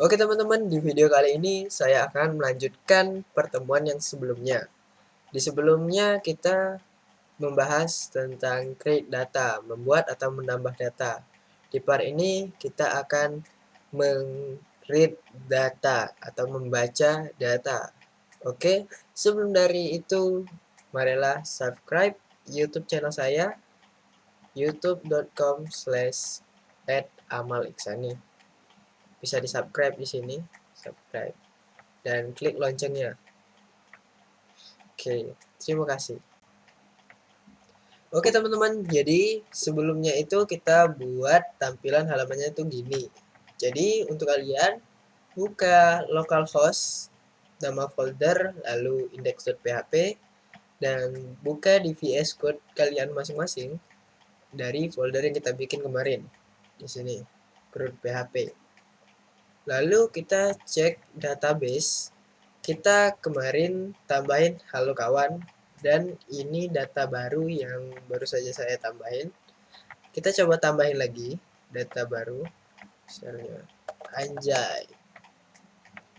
Oke teman-teman, di video kali ini saya akan melanjutkan pertemuan yang sebelumnya. Di sebelumnya kita membahas tentang create data, membuat atau menambah data. Di part ini kita akan meng-read data atau membaca data. Oke, sebelum dari itu marilah subscribe YouTube channel saya youtube.com/@amaliksani. Bisa di-subscribe di sini, subscribe dan klik loncengnya. Oke, terima kasih. Oke teman-teman, jadi sebelumnya itu kita buat tampilan halamannya itu gini. Jadi untuk kalian buka localhost, nama folder, lalu index.php, dan buka di VS Code kalian masing-masing dari folder yang kita bikin kemarin. Di sini, root php. Lalu kita cek database. Kita kemarin tambahin halo kawan, dan ini data baru yang baru saja saya tambahin. Kita coba tambahin lagi data baru, misalnya anjay.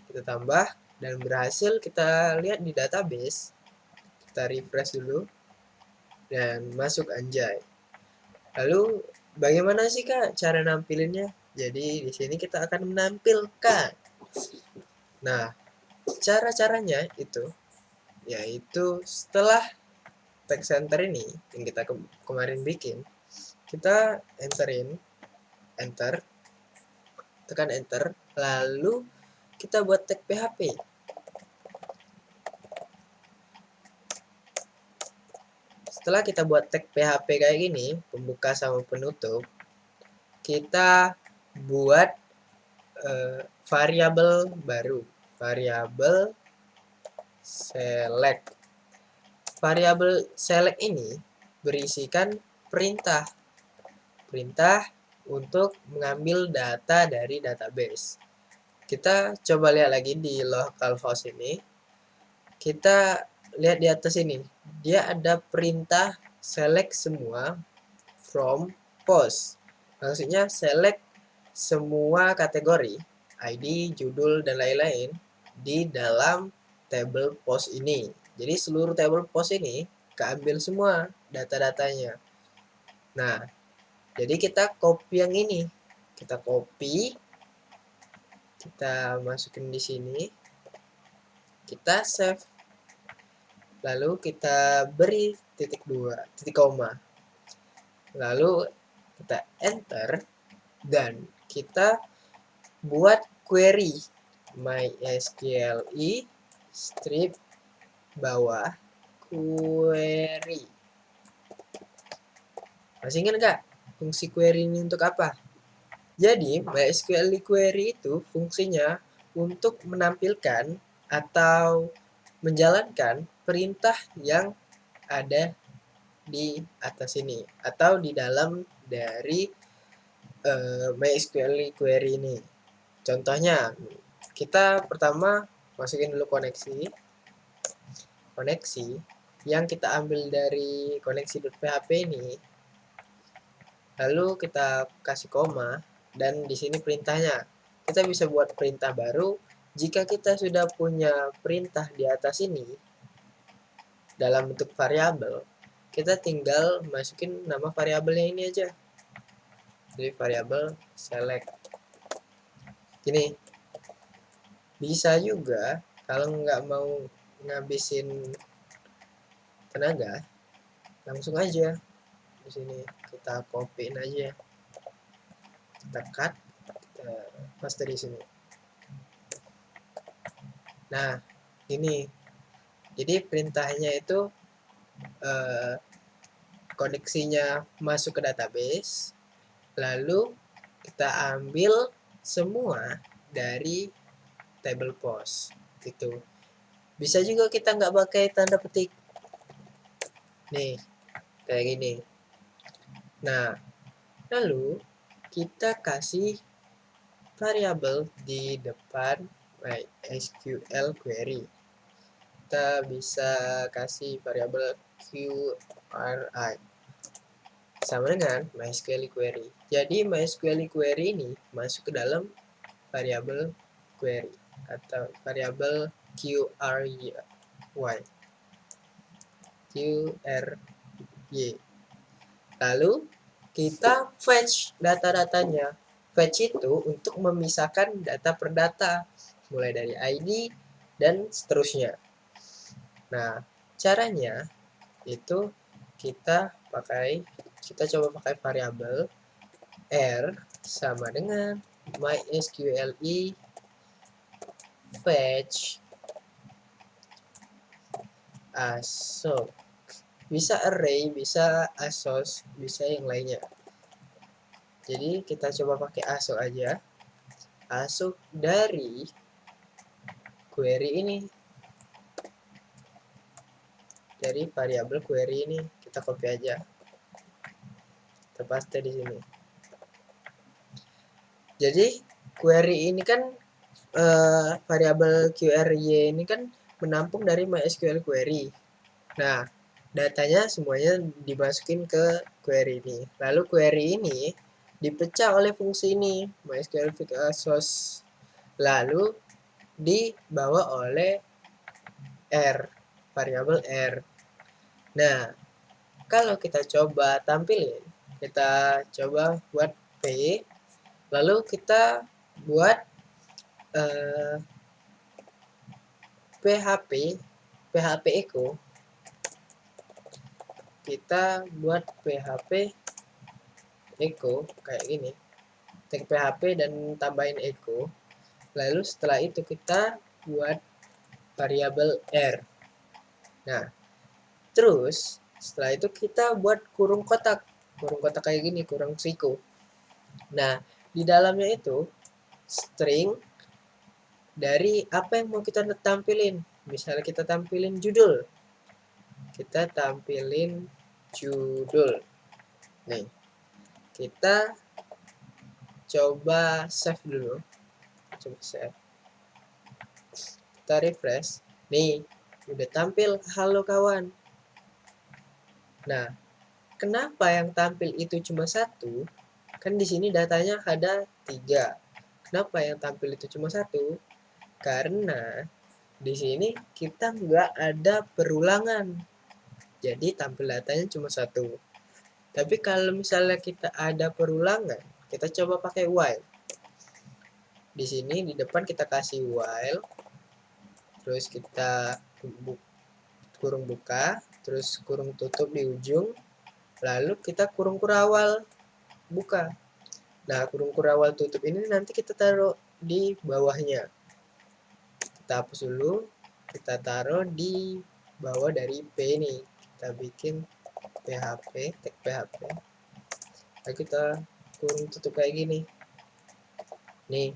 Kita tambah dan berhasil. Kita lihat di database. Kita refresh dulu dan masuk anjay. Lalu bagaimana sih Kak cara nampilinnya? Jadi di sini kita akan menampilkan. Nah, cara-caranya itu yaitu setelah text center ini yang kita kemarin bikin, kita enter, tekan enter, lalu kita buat tag PHP. Setelah kita buat tag PHP kayak gini, pembuka sama penutup, kita buat variabel baru, variabel select. Variabel select ini berisikan perintah untuk mengambil data dari database. Kita coba lihat lagi di localhost ini. Kita lihat di atas ini, dia ada perintah select semua from post. Maksudnya select semua kategori, ID, judul, dan lain-lain di dalam table post ini. Jadi seluruh table post ini keambil semua data-datanya. Nah, jadi kita copy yang ini. Kita copy, kita masukin di sini, kita save. Lalu kita beri titik koma. Lalu kita enter dan kita buat query mysqli strip bawah query. Masih ingat nggak fungsi query ini untuk apa? Jadi MySQL query itu fungsinya untuk menampilkan atau menjalankan perintah yang ada di atas ini atau di dalam dari MySQL query ini. Contohnya, kita pertama masukin dulu koneksi yang kita ambil dari koneksi.php ini. Lalu kita kasih koma dan di sini perintahnya. Kita bisa buat perintah baru jika kita sudah punya perintah di atas ini dalam bentuk variabel. Kita tinggal masukin nama variabelnya ini aja. Jadi variabel select. Gini. Bisa juga kalau nggak mau ngabisin tenaga, langsung aja di sini kita copyin aja, kita cut, kita paste di sini. Nah, ini jadi perintahnya itu koneksinya masuk ke database, lalu kita ambil semua dari table post gitu. Bisa juga kita nggak pakai tanda petik nih kayak gini. Nah, lalu kita kasih variabel di depan MySQL query. Kita bisa kasih variabel QRI sama dengan MySQL query. Jadi MySQL query ini masuk ke dalam variabel query atau variabel QRY. Lalu kita fetch data-datanya. Fetch itu untuk memisahkan data per data, mulai dari ID dan seterusnya. Nah, caranya itu kita coba pakai variabel R sama dengan mysqli fetch assoc. Bisa array, bisa assoc, bisa yang lainnya. Jadi kita coba pakai assoc aja. Assoc dari query ini, dari variabel query ini kita copy aja, kita paste di sini. Jadi query ini kan variabel QRY ini kan menampung dari MySQL query. Nah, datanya semuanya dimasukin ke query ini. Lalu query ini dipecah oleh fungsi ini, MySQL source. Lalu dibawa oleh R, variabel R. Nah, kalau kita coba tampilin, kita coba buat P, lalu kita buat PHP echo. Kita buat PHP echo kayak gini, tag PHP dan tambahin echo. Lalu setelah itu kita buat variabel R. Nah, terus setelah itu kita buat kurung kotak kayak gini, kurung siku. Nah, di dalamnya itu string dari apa yang mau kita tampilin. Misalnya kita tampilin judul, kita tampilin judul. Nih, kita coba save dulu. Coba save. Kita refresh. Nih, udah tampil halo kawan. Nah, kenapa yang tampil itu cuma satu? Kan di sini datanya ada 3. Kenapa yang tampil itu cuma satu? Karena di sini kita nggak ada perulangan. Jadi tampil datanya cuma satu. Tapi kalau misalnya kita ada perulangan, kita coba pakai while. Di sini di depan kita kasih while, terus kita kurung buka, terus kurung tutup di ujung, lalu kita kurung kurawal buka. Nah, kurung kurawal tutup ini nanti kita taruh di bawahnya. Kita hapus dulu, kita taruh di bawah dari P ini. Kita bikin PHP, tag PHP. Lalu kita kurung tutup kayak gini. Nih,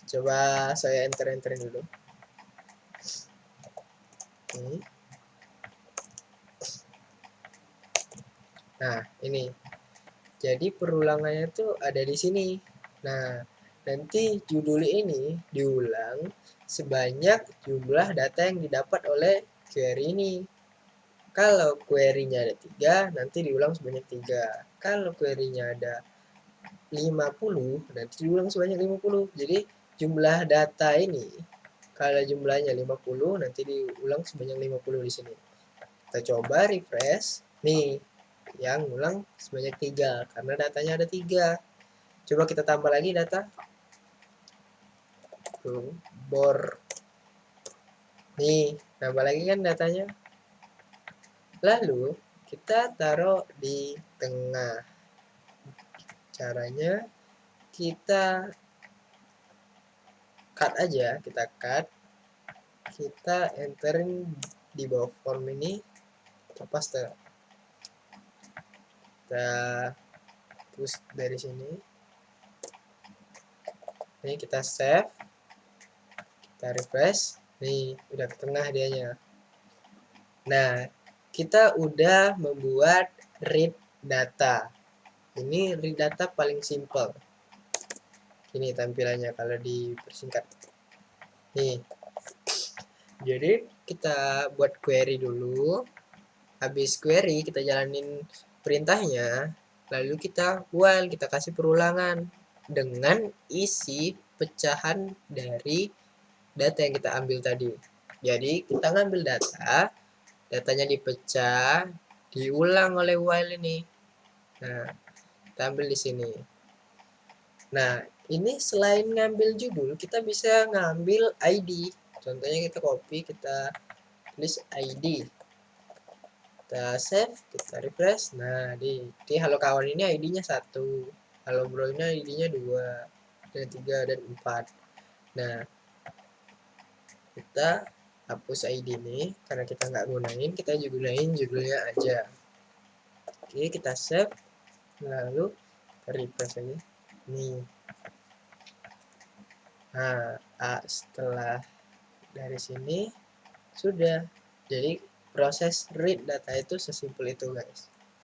coba saya enterin dulu. Nih. Nah, ini. Jadi perulangannya tuh ada di sini. Nah, nanti judul ini diulang sebanyak jumlah data yang didapat oleh query ini. Kalau query-nya ada 3, nanti diulang sebanyak 3. Kalau query-nya ada 50, nanti diulang sebanyak 50. Jadi jumlah data ini, kalau jumlahnya 50, nanti diulang sebanyak 50 di sini. Kita coba refresh. Nih, yang ulang sebanyak 3 karena datanya ada 3. Coba kita tambah lagi data. Tuh, bor. Nih, tambah lagi kan datanya. Lalu kita taruh di tengah. Caranya kita cut aja, kita enterin di bawah form ini, kita paste. Kita push dari sini. Ini kita save, kita refresh. Nih, udah ke tengah dianya. Nah, kita udah membuat read data. Ini read data paling simple. Ini tampilannya kalau dipersingkat. Nih. Jadi kita buat query dulu. Habis query kita jalanin perintahnya, lalu kita while, kita kasih perulangan dengan isi pecahan dari data yang kita ambil tadi. Jadi kita ngambil datanya dipecah, diulang oleh while ini. Nah, kita ambil di sini. Nah, ini selain ngambil judul, kita bisa ngambil ID. Contohnya kita copy, kita tulis ID. Kita save, kita refresh. Nah, di halo kawan ini ID-nya 1. Halo bro ini ID-nya 2, dan 3, dan 4. Nah, kita hapus ID ini karena kita nggak gunain, kita juga gunain judulnya aja. Oke, kita save, lalu refresh aja nih. Nah, setelah dari sini sudah, jadi proses read data itu sesimpel itu guys.